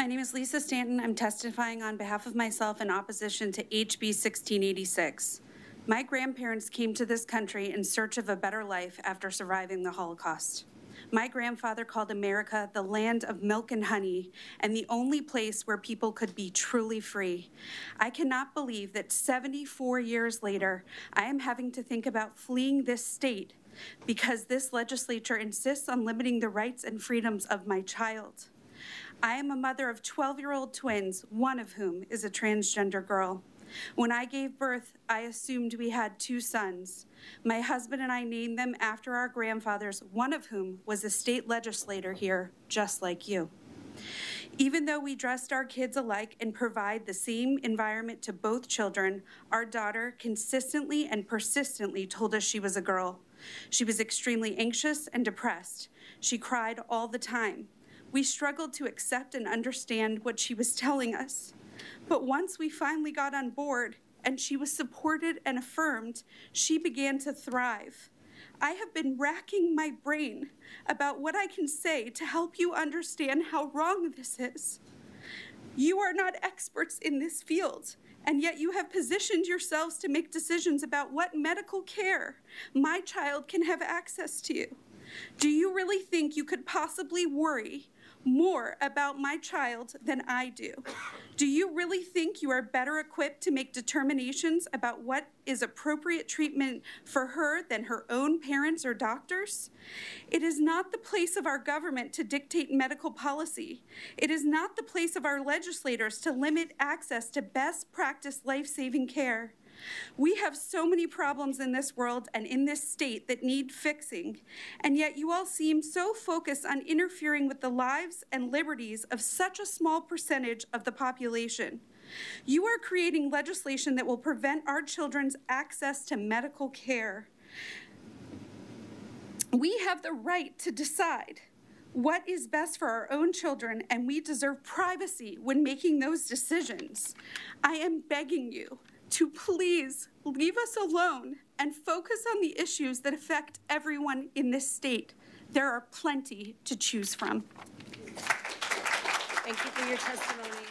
My name is Lisa Stanton. I'm testifying on behalf of myself in opposition to HB1686. My grandparents came to this country in search of a better life after surviving the Holocaust. My grandfather called America the land of milk and honey and the only place where people could be truly free. I cannot believe that 74 years later, I am having to think about fleeing this state because this legislature insists on limiting the rights and freedoms of my child. I am a mother of 12-year-old twins, one of whom is a transgender girl. When I gave birth, I assumed we had 2 sons. My husband and I named them after our grandfathers, one of whom was a state legislator here, just like you. Even though we dressed our kids alike and provide the same environment to both children, our daughter consistently and persistently told us she was a girl. She was extremely anxious and depressed. She cried all the time. We struggled to accept and understand what she was telling us. But once we finally got on board and she was supported and affirmed, she began to thrive. I have been racking my brain about what I can say to help you understand how wrong this is. You are not experts in this field, and yet you have positioned yourselves to make decisions about what medical care my child can have access to. Do you really think you could possibly worry more about my child than I do? Do you really think you are better equipped to make determinations about what is appropriate treatment for her than her own parents or doctors? It is not the place of our government to dictate medical policy. It is not the place of our legislators to limit access to best practice life-saving care. We have so many problems in this world and in this state that need fixing, and yet you all seem so focused on interfering with the lives and liberties of such a small percentage of the population. You are creating legislation that will prevent our children's access to medical care. We have the right to decide what is best for our own children, and we deserve privacy when making those decisions. I am begging you to please leave us alone and focus on the issues that affect everyone in this state. There are plenty to choose from. Thank you for your testimony.